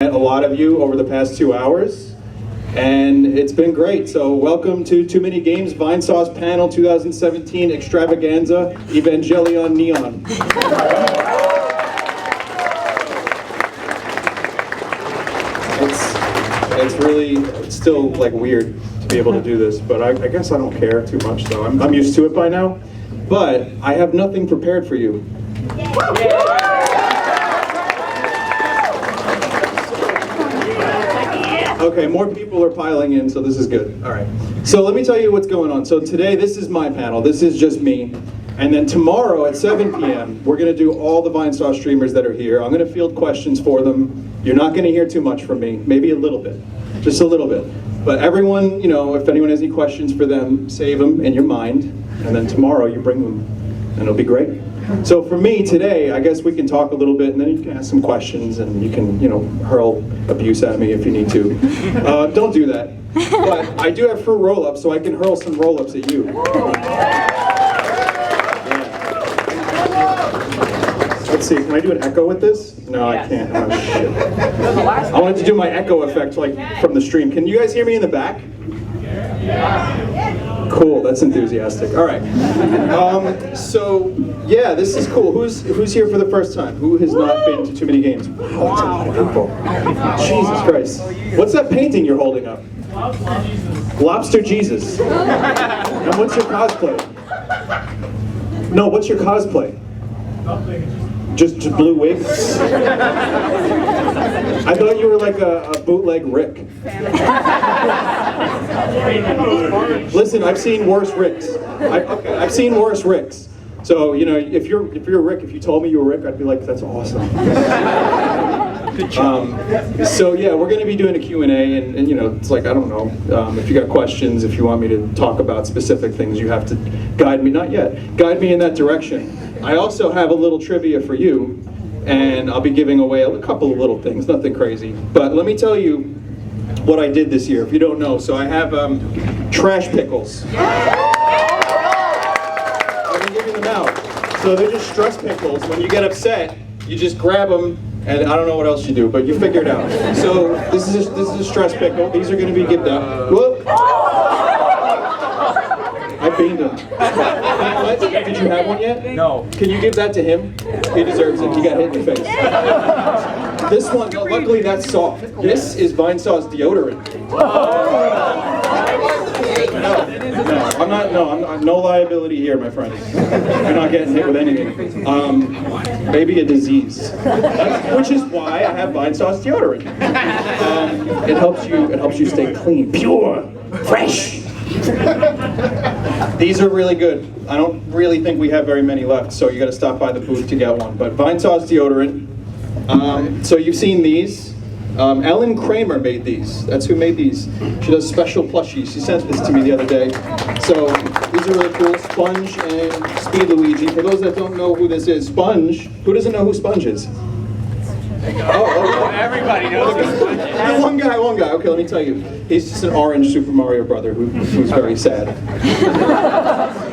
met a lot of you over the past 2 hours, and it's been great. So welcome to Too Many Games Vinesauce Panel 2017 Extravaganza Evangelion Neon. It's still like weird to be able to do this, but I guess I don't care too much, so I'm used to it by now. But I have nothing prepared for you. Okay, more people are piling in, so this is good. All right. So let me tell you what's going on. So today, this is my panel. This is just me. And then tomorrow at 7 p.m., we're going to do all the Vinesauce streamers that are here. I'm going to field questions for them. You're not going to hear too much from me. Maybe a little bit. Just a little bit. But everyone, you know, if anyone has any questions for them, save them in your mind. And then tomorrow you bring them, and it'll be great. So for me today, I guess we can talk a little bit, and then you can ask some questions, and you can, you know, hurl abuse at me if you need to. Don't do that. But I do have fruit roll-ups, so I can hurl some roll-ups at you. Let's see, can I do an echo with this? No, I can't. Oh, shit. I wanted to do my echo effect like from the stream. Can you guys hear me in the back? Cool, that's enthusiastic. All right. So, yeah, this is cool. Who's here for the first time? Who has not been to Too Many Games? Wow, that's a lot of people. Jesus Christ. What's that painting you're holding up? Lobster Jesus. And what's your cosplay? No, what's your cosplay? Just blue wigs? I thought you were like a bootleg Rick. Listen, I've seen worse Ricks. I've seen worse Ricks. So, you know, if you're Rick, if you told me you were Rick, I'd be like, that's awesome. Good job. So yeah, we're going to be doing a Q&A, and you know, it's like, I don't know, if you got questions, if you want me to talk about specific things, you have to guide me, not yet, guide me in that direction. I also have a little trivia for you, and I'll be giving away a couple of little things, nothing crazy. But let me tell you what I did this year, if you don't know. So I have trash pickles. I'm going to give you them out. So they're just stress pickles. When you get upset, you just grab them, and I don't know what else you do, but you figure it out. So this is a stress pickle. These are going to be given out. Whoop! I beamed him. Did you have one yet? No. Can you give that to him? He deserves it. He got hit in the face. This one, luckily that's soft. This is Vinesauce deodorant. I'm no liability here, my friend. You're not getting hit with anything. Maybe a disease. Which is why I have Vinesauce deodorant. It helps you stay clean, pure, fresh. These are really good. I don't really think we have very many left, so you got to stop by the booth to get one. But Vinesauce deodorant. So you've seen these. Ellen Kramer made these. That's who made these. She does special plushies. She sent this to me the other day. So these are really cool. Sponge and Speed Luigi. For those that don't know who this is, Sponge. Who doesn't know who Sponge is? Oh, everybody knows who Sponge is. One guy. Okay, let me tell you. He's just an orange Super Mario brother who's very sad.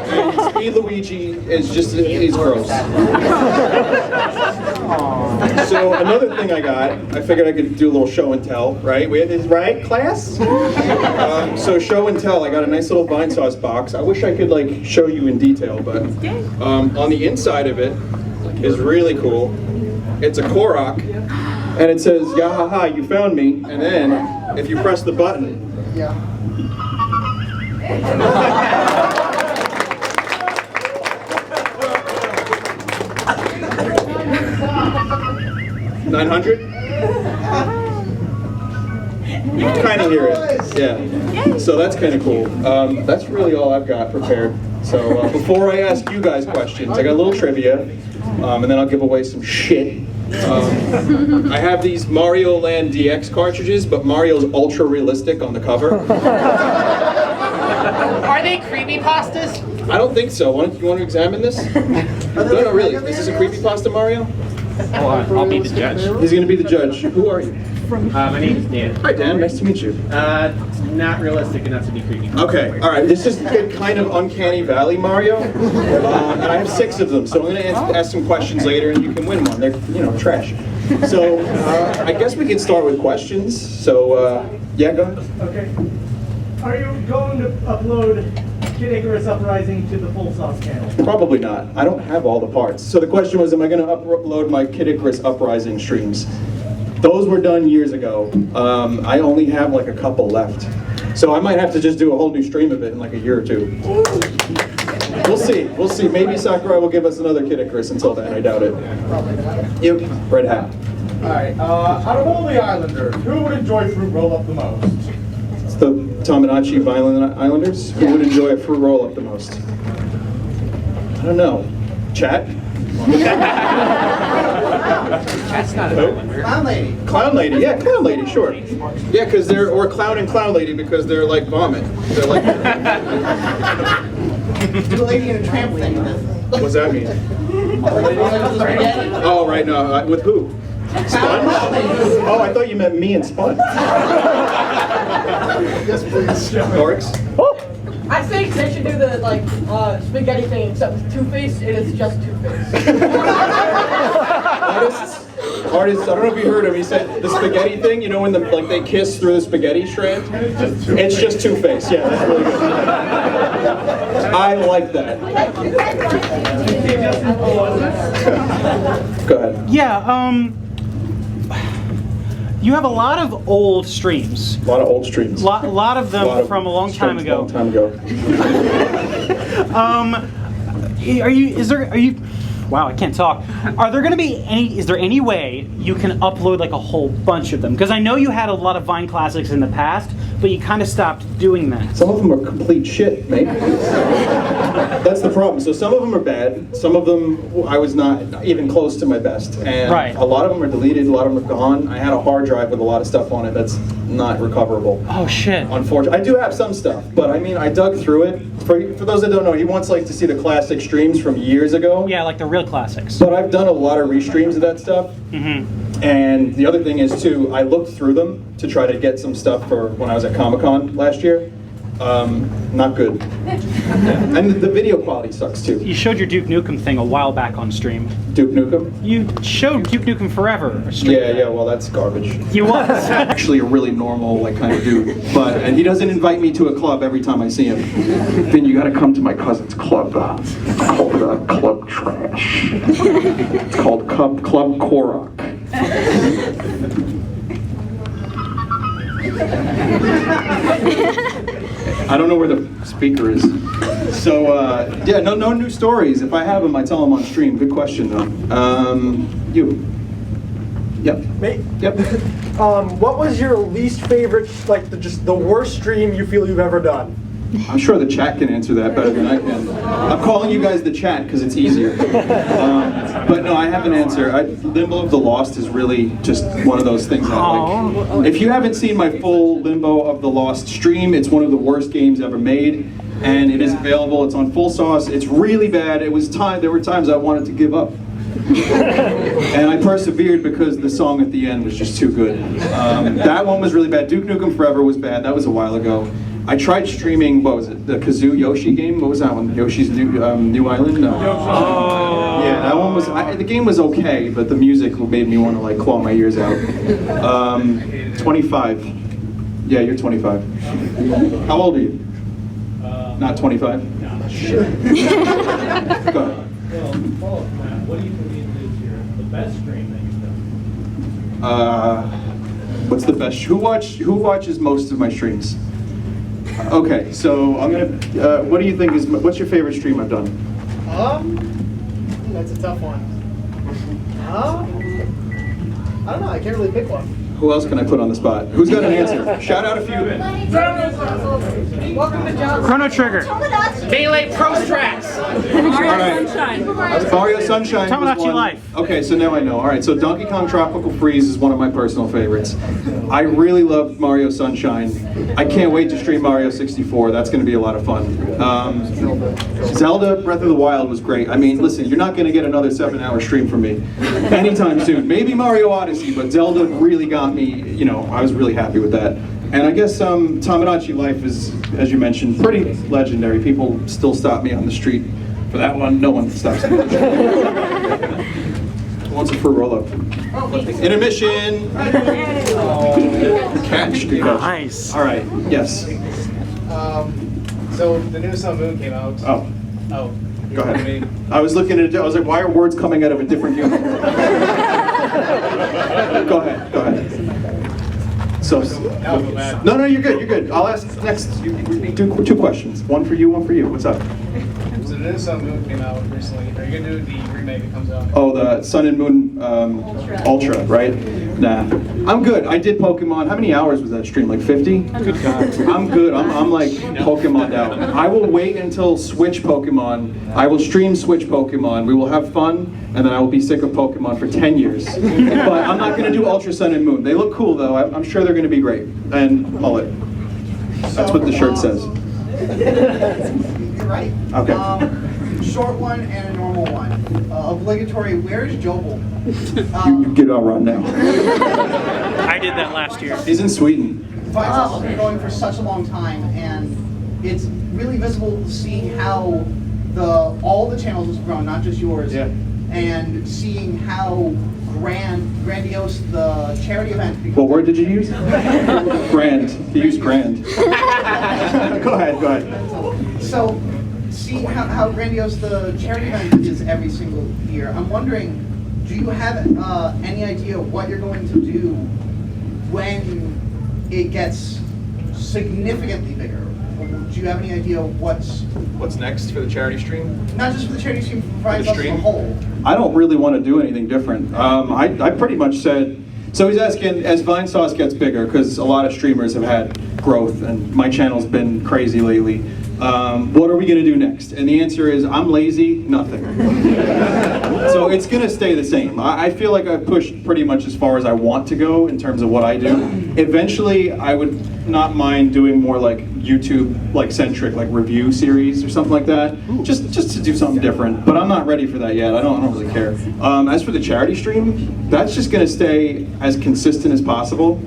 And Speed Luigi is just, he's gross. So another thing I figured I could do a little show and tell, right? Right, class? So show and tell, I got a nice little Vinesauce box. I wish I could like show you in detail, but on the inside of it is really cool. It's a Korok, and it says, "Yahaha, you found me." And then, if you press the button, 900? You can kind of hear it, yeah. So that's kind of cool. That's really all I've got prepared. So before I ask you guys questions, I got a little trivia, and then I'll give away some shit. I have these Mario Land DX cartridges, but Mario's ultra realistic on the cover. Are they creepypastas? I don't think so. You want to examine this? No, really. Is this a creepypasta, Mario? I'll be the judge. He's going to be the judge. Who are you? My name is Dan. Hi, Dan. Nice to meet you. Not realistic enough to be creepy. Okay, all right. This is kind of Uncanny Valley Mario, and I have 6 of them. So I'm going to ask some questions later, and you can win one. They're, you know, trash. So I guess we can start with questions. So yeah, go ahead. Okay. Are you going to upload Kid Icarus Uprising to the full sauce channel? Probably not. I don't have all the parts. So the question was, am I going to upload my Kid Icarus Uprising streams? Those were done years ago. I only have like a couple left. So I might have to just do a whole new stream of it in like a year or two. We'll see. We'll see. Maybe Sakurai will give us another Kid Icarus. Until then, I doubt it. Yep. Red hat. Alright, out of all the Islanders, who would enjoy fruit roll up the most? It's the Tomodachi Violent Islanders. Who would enjoy a fruit roll up the most? I don't know. Chat? That's not an Islander. Clown lady. Clown lady. Yeah, clown lady. Sure. Yeah, because they're or clown and clown lady because they're like vomit. They're like. Do a lady in a tramp thing. What's that mean? Oh, right. No, with who? Sponge? Oh, I thought you meant me and Sponge. Yes, please. Dorks. I think they should do the spaghetti thing except with Two-Face, and it's just Two-Face. Artists, I don't know if you heard him. He said the spaghetti thing. You know when they kiss through the spaghetti strand? It's just Two-Face. Yeah, that's really good. I like that. Go ahead. Yeah, you have a lot of old streams. A lot of old streams. A lot of them from a long time ago. Long time ago. Wow, I can't talk. Are there going to be is there any way you can upload like a whole bunch of them? Because I know you had a lot of Vine classics in the past, but you kind of stopped doing that. Some of them are complete shit, mate. That's the problem. So some of them are bad. Some of them I was not even close to my best. And Right. a lot of them are deleted. A lot of them are gone. I had a hard drive with a lot of stuff on it that's not recoverable. Oh shit. Unfortunately, I do have some stuff, but I mean, I dug through it. For those that don't know, he wants like to see the classic streams from years ago. Yeah, like the real classics. But I've done a lot of restreams of that stuff. Mm-hmm. And the other thing is too, I looked through them to try to get some stuff for when I was at Comic-Con last year. Not good. And the video quality sucks too. You showed your Duke Nukem thing a while back on stream. Duke Nukem? You showed Duke Nukem Forever. Stream. Yeah, well that's garbage. He was. Actually a really normal kind of dude. And he doesn't invite me to a club every time I see him. Then you gotta come to my cousin's club. It's called Club Trash. It's called Club Korok. I don't know where the speaker is. So, yeah, no new stories. If I have them, I tell them on stream. Good question, though. You. Yep. Me? Yep. What was your least favorite, just the worst stream you feel you've ever done? I'm sure the chat can answer that better than I can. I'm calling you guys the chat because it's easier. But no, I have an answer. Limbo of the Lost is really just one of those things that, like, if you haven't seen my full Limbo of the Lost stream, it's one of the worst games ever made, and it is available. It's on Full Sauce. It's really bad. There were times I wanted to give up. And I persevered because the song at the end was just too good. That one was really bad. Duke Nukem Forever was bad. That was a while ago. I tried streaming, what was it, the Kazoo Yoshi game? What was that one? Yoshi's New Island? No. Oh. Yeah, that one was, the game was okay, but the music made me want to like claw my ears out. 25. Yeah, you're 25. How old are you? Not 25? No. Shit. Go ahead. What do you think is the best stream that you've done? What's the best? Who watches most of my streams? Okay, so I'm gonna. What do you think is? What's your favorite stream I've done? That's a tough one. I don't know. I can't really pick one. Who else can I put on the spot? Who's got an answer? Shout out a few. Welcome to John. Chrono Trigger. Melee Pro Strats. Mario Sunshine. was Tomodachi one. Life. Okay, so now I know. All right, so Donkey Kong Tropical Freeze is one of my personal favorites. I really love Mario Sunshine. I can't wait to stream Mario 64. That's going to be a lot of fun. Zelda Breath of the Wild was great. I mean, listen, you're not going to get another 7-hour stream from me anytime soon. Maybe Mario Odyssey, but Zelda really got me. I was really happy with that. And I guess Tomodachi Life is, as you mentioned, pretty legendary. People still stop me on the street for that one. No one stops me. wants a fruit roll-up? Intermission. Catch. Good catch. Nice. All right. Yes. So the new Sun Moon came out. Oh, Oh. go ahead. I was looking at it. I was like, why are words coming out of a different unit? Go ahead. Go ahead. So. Now go back. No, you're good. You're good. I'll ask next. You do two questions. One for you. One for you. What's up? So the new Sun Moon came out recently. Are you gonna do the remake that comes out? Oh, the Sun and Moon Ultra, right? Nah, I'm good. I did Pokemon. How many hours was that stream? Like 50? Good God. I'm good. I'm like Pokemon out. I will wait until Switch Pokemon. I will stream Switch Pokemon. We will have fun, and then I will be sick of Pokemon for 10 years. But I'm not going to do Ultra Sun and Moon. They look cool, though. I'm sure they're going to be great. And mullet. That's what the shirt says. You're right. Okay. Short one and a normal one. Obligatory, where's Jobel? You get out right now. I did that last year. He's in Sweden. Vinesauce has been going for such a long time, and it's really visible seeing how all the channels has grown, not just yours. Yeah. And seeing how grandiose the charity event becomes. What word did you use? Grand. He used grand. Go ahead. So, seeing how grandiose the charity event is every single year, I'm wondering, do you have any idea what you're going to do when it gets significantly bigger? Or do you have any idea what's next for the charity stream? not just for the charity stream, for Vinesauce as a stream? whole? I don't really want to do anything different. I pretty much said, so he's asking, as Vinesauce gets bigger, because a lot of streamers have had growth, and my channel's been crazy lately, what are we going to do next? And the answer is, I'm lazy, nothing. So it's going to stay the same. I feel like I've pushed pretty much as far as I want to go in terms of what I do. Eventually, I would not mind doing more like YouTube centric, like review series or something like that, just to do something different. But I'm not ready for that yet. I don't really care. As for the charity stream, that's just going to stay as consistent as possible.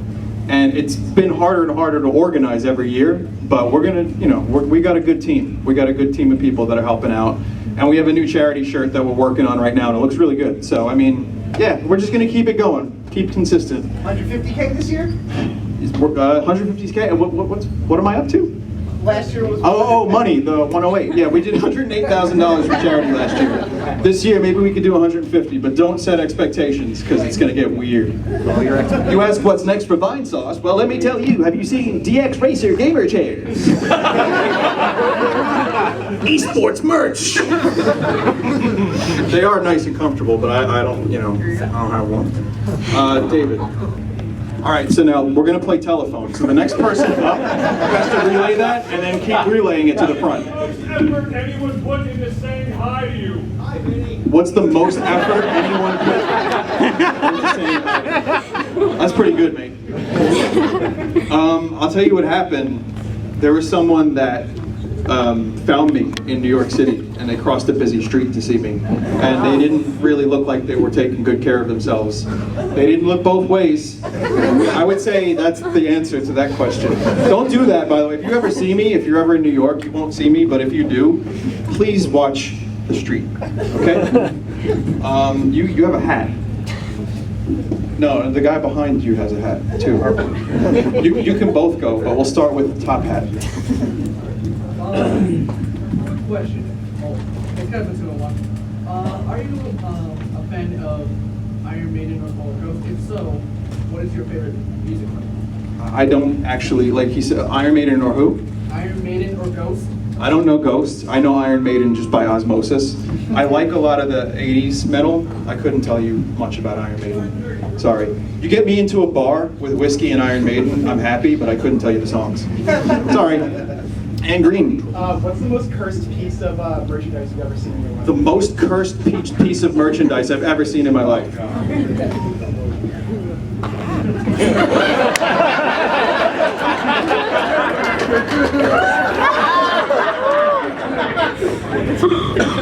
And it's been harder and harder to organize every year, but we're gonna, we got a good team. We got a good team of people that are helping out, and we have a new charity shirt that we're working on right now, and it looks really good. So I mean, yeah, we're just gonna keep it going, keep consistent. 150K this year? 150K. And what am I up to? Last year was. Oh, money, the 108. Yeah, we did $108,000 for charity last year. This year, maybe we could do 150, but don't set expectations because it's going to get weird. You ask what's next for Vinesauce? Well, let me tell you. Have you seen DX Racer gamer chairs? Esports merch. They are nice and comfortable, but I don't have one. David. All right, so now we're going to play telephone. So the next person up has to relay that and then keep relaying it to the front. Most effort anyone put into saying hi to you. What's the most effort anyone put? That's pretty good, mate. I'll tell you what happened. There was someone that found me in New York City, and they crossed a busy street to see me. And they didn't really look like they were taking good care of themselves. They didn't look both ways. I would say that's the answer to that question. Don't do that, by the way. If you ever see me, if you're ever in New York, you won't see me, but if you do, please watch the street, okay? You have a hat. No, the guy behind you has a hat, too. You can both go, but we'll start with the top hat. Question. It's kind of a one. Are you a fan of Iron Maiden or Ghost? If so, what is your favorite music from? I don't actually, like he said, Iron Maiden or who? Iron Maiden or Ghost? I don't know Ghost. I know Iron Maiden just by osmosis. I like a lot of the 80s metal. I couldn't tell you much about Iron Maiden. Sorry. You get me into a bar with whiskey and Iron Maiden, I'm happy, but I couldn't tell you the songs. Sorry. And Green. What's the most cursed piece of merchandise you've ever seen in your life? The most cursed piece of merchandise I've ever seen in my life.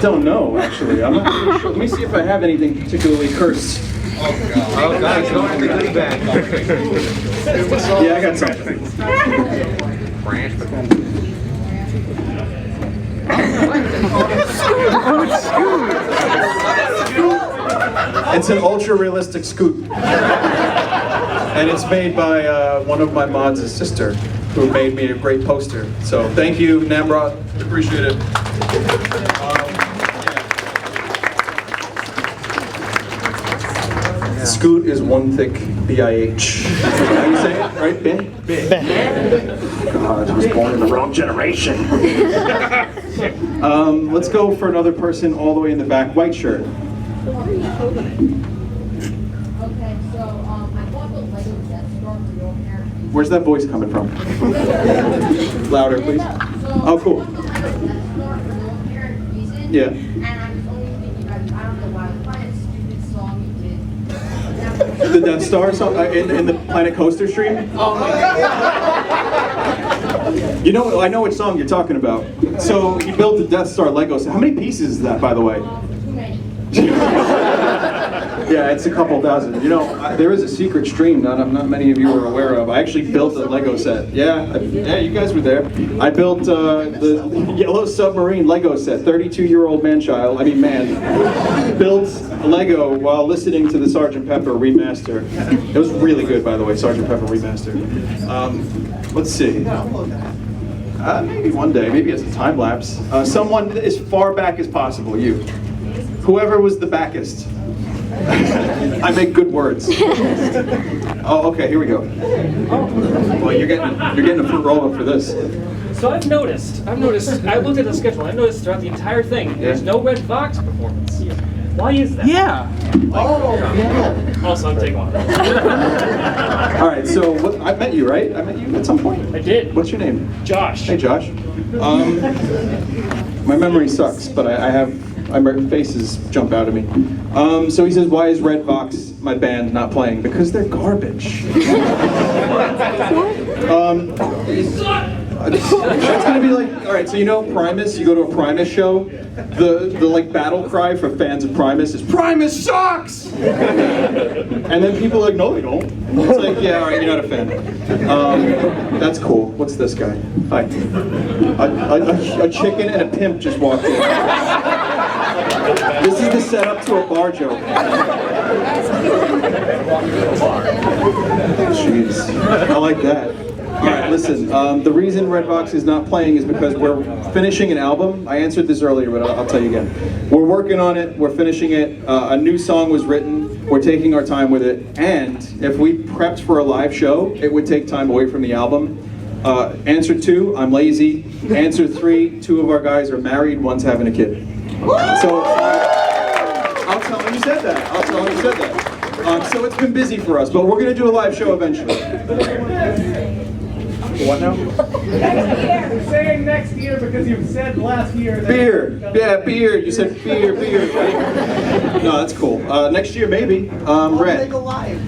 Don't know, actually. I'm not really sure. Let me see if I have anything particularly cursed. Oh God, it's going to the goodie bag. Yeah, I got something. Branch, but It's an ultra-realistic scoot. And it's made by one of my mods' sister, who made me a great poster. So thank you, Namrod. Appreciate it. Scoot is one thick B-I-H. How you say it, right? Ben? God, I was born in the wrong generation. Let's go for another person all the way in the back. White shirt. Okay, so I bought the Lego Death Star for your parents. Where's that voice coming from? Louder, please. Oh, cool. I bought the Lego Death Star for no apparent reason. Yeah. And I was only thinking about it. I don't know why. It was probably a stupid song you did. The Death Star song in the Planet Coaster stream? Oh my God. You know, I know which song you're talking about. So you built the Death Star Lego set. How many pieces is that, by the way? Too many. Yeah, it's a couple dozen. You know, there is a secret stream that not many of you are aware of. I actually built a Lego set. Yeah, you guys were there. I built the Yellow Submarine Lego set. 32-year-old man, built Lego while listening to the Sgt. Pepper remaster. It was really good, by the way, Sgt. Pepper remaster. Let's see. Maybe one day, maybe it's a time lapse. Someone as far back as possible, you. Whoever was the backest. I make good words. Oh, okay, here we go. Well, you're getting a fruit roll up for this. So I've noticed, I looked at the schedule, I've noticed throughout the entire thing, there's no Red Vox performance. Why is that? Yeah. Also, I'm taking one. All right, so I met you, right? I met you at some point? I did. What's your name? Josh. Hey, Josh. My memory sucks, but my faces jump out at me. So he says, why is Red Vox, my band, not playing? Because they're garbage. It's gonna be like, all right, so you know Primus, you go to a Primus show, the like battle cry for fans of Primus is, Primus sucks! And then people are like, no they don't. It's like, yeah, all right, you're not a fan. That's cool. What's this guy? Hi. A chicken and a pimp just walked in. This is the setup to a bar joke. Jeez, I like that. All right, listen, the reason Red Vox is not playing is because we're finishing an album. I answered this earlier, but I'll tell you again. We're working on it, we're finishing it. A new song was written, we're taking our time with it, and if we prepped for a live show, it would take time away from the album. Answer 2, I'm lazy. Answer 3, 2 of our guys are married, one's having a kid. So, I'll tell him you said that. I'll tell him you said that. So it's been busy for us, but we're going to do a live show eventually. What now? You're saying next year because you've said last year that... Beer. Yeah, beer. You said beer, right? No, that's cool. Next year, maybe. One Red. Big Alive.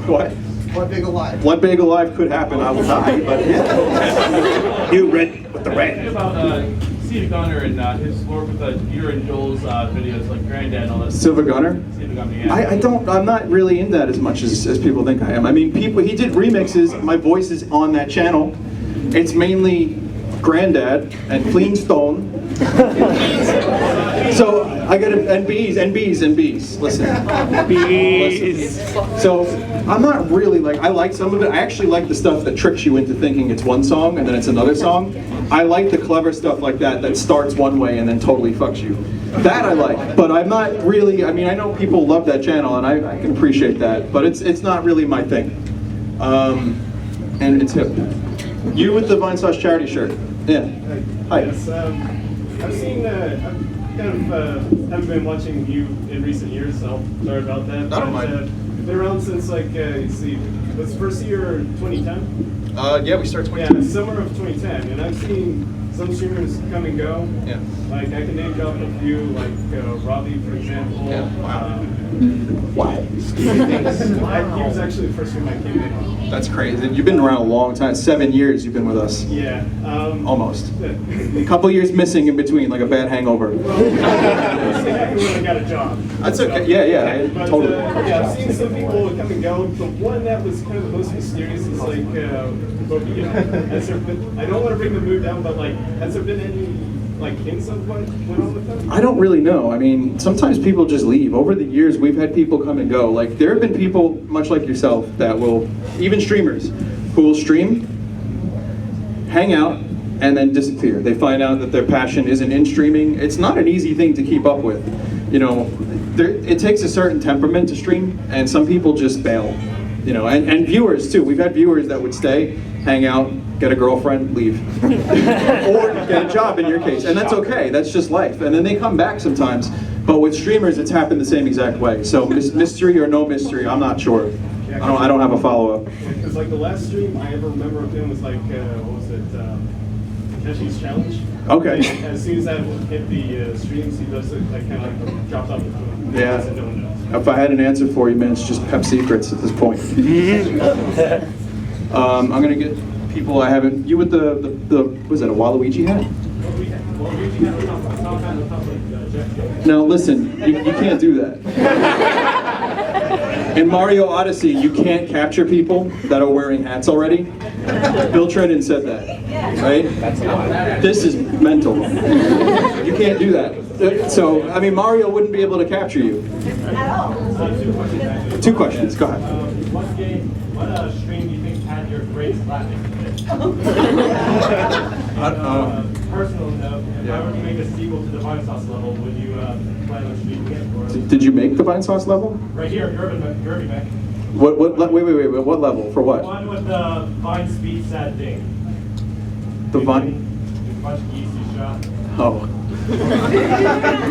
What? One Big Alive. One Big Alive could happen. I will die, but yeah. You Red with the red. About Steve Gunner and his work with Peter and Joel's videos, like Granddad and all that. Silver Gunner? Silver Gunner, yeah. I'm not really in that as much as people think I am. I mean, he did remixes, my voice is on that channel. It's mainly Granddad and Clean Stone. So I got and bees. Listen, bees. So I'm not really like, I like some of it. I actually like the stuff that tricks you into thinking it's one song and then it's another song. I like the clever stuff like that starts one way and then totally fucks you. That I like, but I'm not really. I mean, I know people love that channel and I can appreciate that, but it's not really my thing. And it's hip. You with the Vinesauce charity shirt. Yeah. Hi. Yes, I've seen, haven't been watching you in recent years, so sorry about that. I don't mind. Been around since let's see, was first year 2010? Yeah, we started 2010. Yeah, summer of 2010, and I've seen some streamers come and go. Yeah. Like I can name drop a few, like Robbie, for example. Yeah. Wow. Wow. He was actually the first one I came in on. That's crazy. You've been around a long time. 7 years you've been with us. Yeah. Almost. A couple years missing in between, like a bad hangover. When I got a job. That's okay. Yeah, But, totally. yeah, I've seen some people come and go. The one that was kind of the most mysterious is like, has there been, I don't want to bring the mood down, but like, has there been any like hints of what went on with them? I don't really know. I mean, sometimes people just leave. Over the years, we've had people come and go. Like, there have been people, much like yourself, that will, even streamers, who will stream, hang out, and then disappear. They find out that their passion isn't in streaming. It's not an easy thing to keep up with. You know, it takes a certain temperament to stream, and some people just bail. You know, and viewers too. We've had viewers that would stay, hang out, get a girlfriend, leave. Or get a job in your case, and that's okay, that's just life. And then they come back sometimes, but with streamers it's happened the same exact way. So mystery or no mystery, I'm not sure. I don't have a follow-up. Because like the last stream I ever remember of him was like, what was it, Takeshi's Challenge? Okay. And as soon as that hit the streams, he does it, like kind of like drops off the phone. Yeah. And no one knows. If I had an answer for you, man, it's just Pep Secrets at this point. I'm gonna get people I haven't. You with the was that a Waluigi hat? Now listen, you can't do that. In Mario Odyssey, you can't capture people that are wearing hats already. Bill Trennan said that, right? That's a lie. This is mental. You can't do that. So, I mean, Mario wouldn't be able to capture you. Two questions, go ahead. What stream do you think had your greatest laughing fit? Personal note, if I were to make a sequel to the Vinesauce level, would you plan on streaming it? Or Did you make the Vinesauce level? right here, Irving Beck. Wait, what level? For what? One with the Vine Speed Sad Thing. The Vine? A bunch of geese you shot. Oh.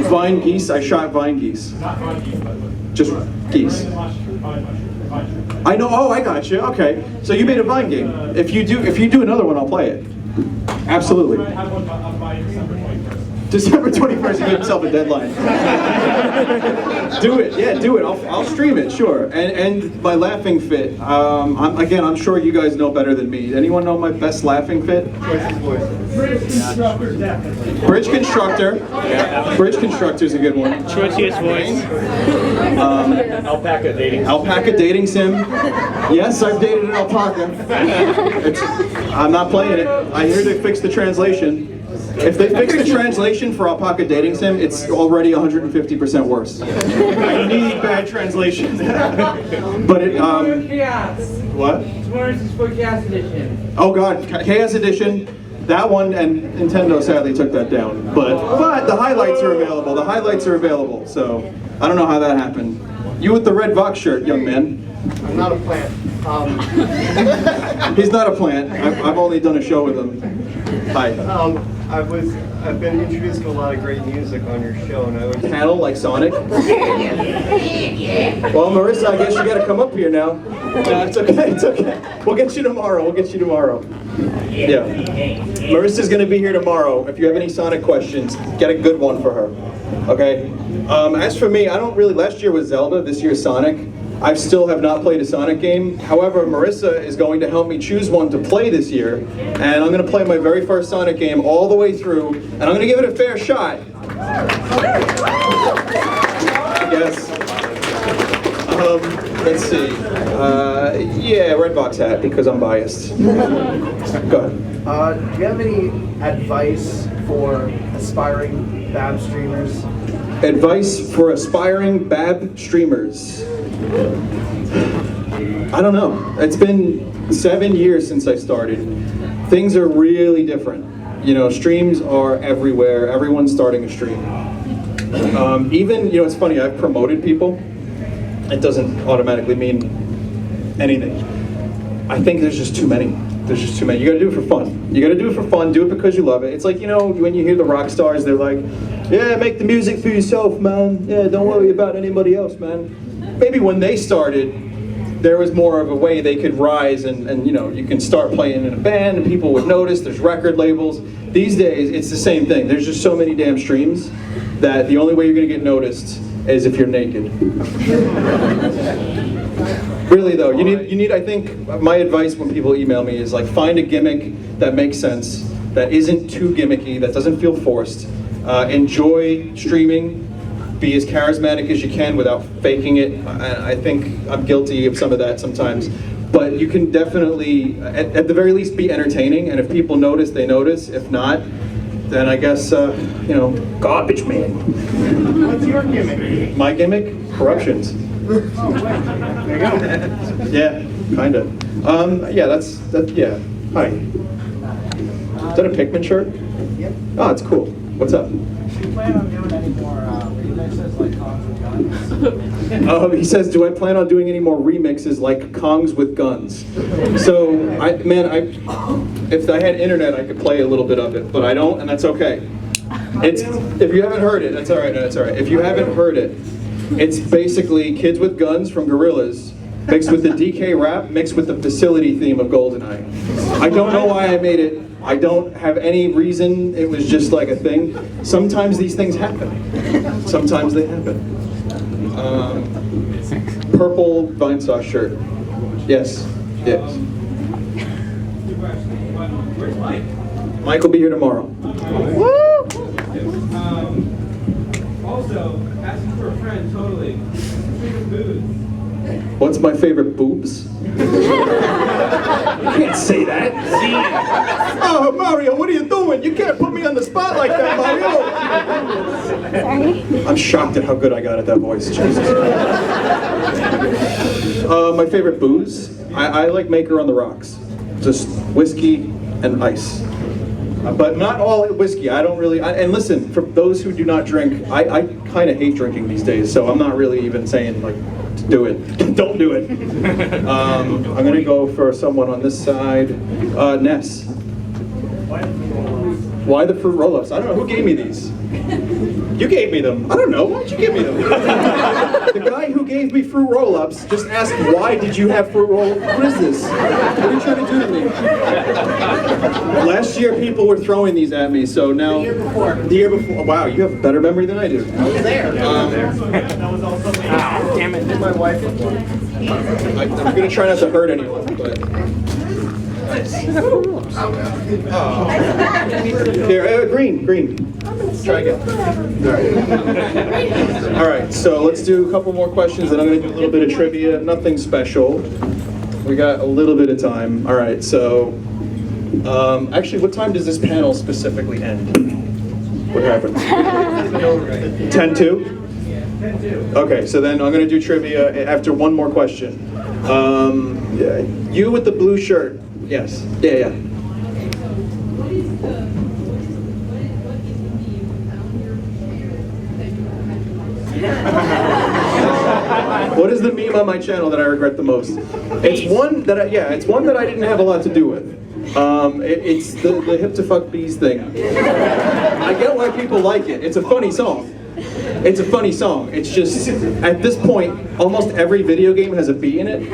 Vine geese? I shot vine geese. Not Vine geese, but Just geese. Vine mushroom. I know, oh, I got you, okay. So you made a Vine game. If you do another one, I'll play it. Absolutely. I have one up by December 21st. December 21st, you gave yourself a deadline. Do it, yeah, do it. I'll stream it, sure. And my laughing fit, I'm sure you guys know better than me. Anyone know my best laughing fit? Bridge Constructor. Bridge Constructor's a good one. Choiciest voice. Alpaca dating. Alpaca dating sim. Yes, I've dated an alpaca. I'm not playing it. I hear they fixed the translation. If they fix the translation for Alpaca Dating Sim, it's already 150% worse. I need bad translation. But it, what? Tomorrow's for Chaos Edition. Oh God, Chaos Edition. That one, and Nintendo sadly took that down. But the highlights are available. The highlights are available. So I don't know how that happened. You with the Red Vox shirt, young man. I'm not a plant. He's not a plant. I've only done a show with him. Hi. I've been introduced to a lot of great music on your show, and I would Panel like Sonic. Well, Marissa, I guess you got to come up here now. No, it's okay. It's okay. We'll get you tomorrow. Yeah. Marissa's going to be here tomorrow. If you have any Sonic questions, get a good one for her. Okay. As for me, I don't really. Last year was Zelda. This year's Sonic. I still have not played a Sonic game. However, Marissa is going to help me choose one to play this year, and I'm going to play my very first Sonic game all the way through, and I'm going to give it a fair shot. Yes. Let's see. Yeah, Red Vox hat because I'm biased. Go ahead. do you have any advice for aspiring BAB streamers? Advice for aspiring BAB streamers. I don't know. It's been 7 years since I started. Things are really different. You know, streams are everywhere. Everyone's starting a stream. Even, you know, it's funny, I've promoted people. It doesn't automatically mean anything. I think there's just too many. There's just too many. You gotta do it for fun. You gotta do it for fun, do it because you love it. It's like, you know, when you hear the rock stars, they're like, yeah, make the music for yourself, man. Yeah, don't worry about anybody else, man. Maybe when they started, there was more of a way they could rise and you know, you can start playing in a band and people would notice, there's record labels. These days, it's the same thing. There's just so many damn streams that the only way you're gonna get noticed is if you're naked. Really though, you need, I think, my advice when people email me is like, find a gimmick that makes sense, that isn't too gimmicky, that doesn't feel forced. Enjoy streaming, be as charismatic as you can without faking it. I think I'm guilty of some of that sometimes. But you can definitely, at the very least, be entertaining, and if people notice, they notice. If not, then I guess, garbage man. What's your gimmick? My gimmick? Corruptions. There you go. Yeah, kinda. Yeah. Hi. Is that a Pikmin shirt? Yep. Oh, it's cool. What's up? Do you plan on doing any more remixes like Kongs with Guns? He says, do I plan on doing any more remixes like Kongs with Guns? So, if I had internet, I could play a little bit of it, but I don't, and that's okay. If you haven't heard it, that's all right. That's all right. If you haven't heard it, it's basically Kids with Guns from Gorillaz mixed with the DK rap, mixed with the facility theme of GoldenEye. I don't know why I made it. I don't have any reason. It was just like a thing. Sometimes these things happen. Sometimes they happen. Purple Vinesauce shirt. Yes. Yes. Where's Mike? Mike will be here tomorrow. Also, asking for a friend, totally. Favorite booze. What's my favorite boobs? You can't say that. Oh, Mario, what are you doing? You can't put me on the spot like that, Mario. Sorry. I'm shocked at how good I got at that voice. Jesus. My favorite booze? I like Maker on the Rocks. Just whiskey and ice. But not all whiskey. I don't really. And listen, for those who do not drink, I kind of hate drinking these days. So I'm not really even saying like, do it. Don't do it. I'm gonna go for someone on this side. Ness. Why the fruit roll-ups? I don't know. Who gave me these? You gave me them. I don't know. Why'd you give me them? The guy who gave me fruit roll-ups just asked, why did you have fruit roll-ups? What is this? What are you trying to do to me? Last year, people were throwing these at me, so now... The year before. Wow, you have a better memory than I do. I was there. That was also me. Damn it. Did my wife I'm going to try not to hurt anyone, but... Here, green. Try again. All right, so let's do a couple more questions, and I'm going to do a little bit of trivia. Nothing special. We got a little bit of time. All right, so actually, what time does this panel specifically end? What happens? 10:02? Okay, so then I'm going to do trivia after one more question. You with the blue shirt. Yes. Yeah. What is the meme on my channel that I regret the most? It's one that I didn't have a lot to do with. It's the hip to fuck bees thing. I get why people like it. It's a funny song. It's a funny song. It's just, at this point, almost every video game has a bee in it.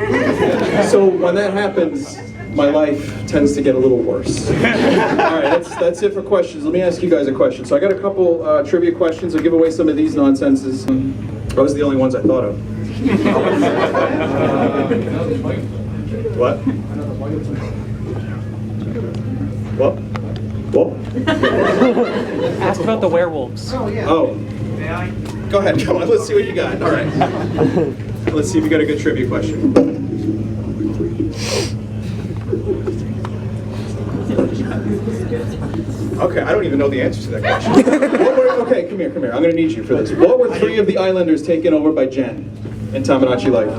So when that happens, my life tends to get a little worse. All right, that's it for questions. Let me ask you guys a question. So I got a couple trivia questions. I'll give away some of these nonsenses. Those are the only ones I thought of. What? What? Ask about the werewolves. Oh, yeah. Oh. Go ahead, come on, let's see what you got. All right. Let's see if you got a good trivia question. Okay, I don't even know the answer to that question. Okay, come here. I'm going to need you for this. What were 3 of the Islanders taken over by Jen in Tamagotchi Life?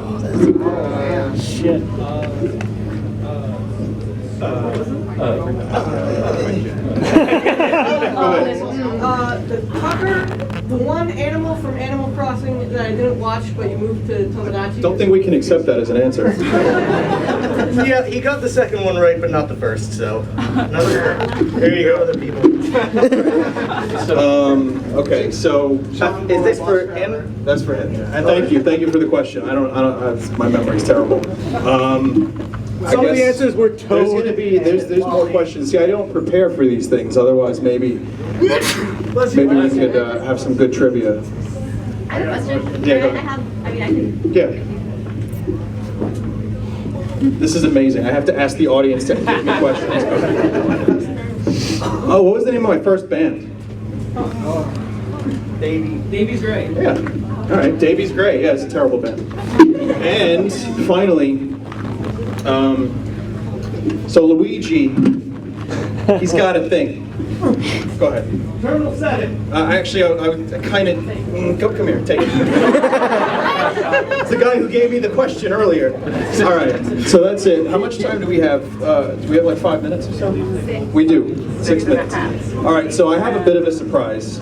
Shit. The Tucker, the one animal from Animal Crossing that I didn't watch, but you moved to Tomodachi. Don't think we can accept that as an answer. Yeah, he got the second one right, but not the first, so. Here you go, other people. Okay, so. Is this for him? That's for him. And thank you for the question. I don't, my memory's terrible. Some of the answers were totally. There's more questions. See, I don't prepare for these things. Otherwise, maybe we could have some good trivia. I have a question. Yeah, go I ahead. can. Yeah. This is amazing. I have to ask the audience to give me questions. Oh, what was the name of my first band? Davy's Gray. Yeah. All right, Davy's Gray. Yeah, it's a terrible band. And finally, so Luigi, he's got a thing. Go ahead. Colonel said it. Actually, I kind of... come here, take it. It's the guy who gave me the question earlier. All right, so that's it. How much time do we have? Do we have like 5 minutes or so? We do. 6 minutes. All right, so I have a bit of a surprise.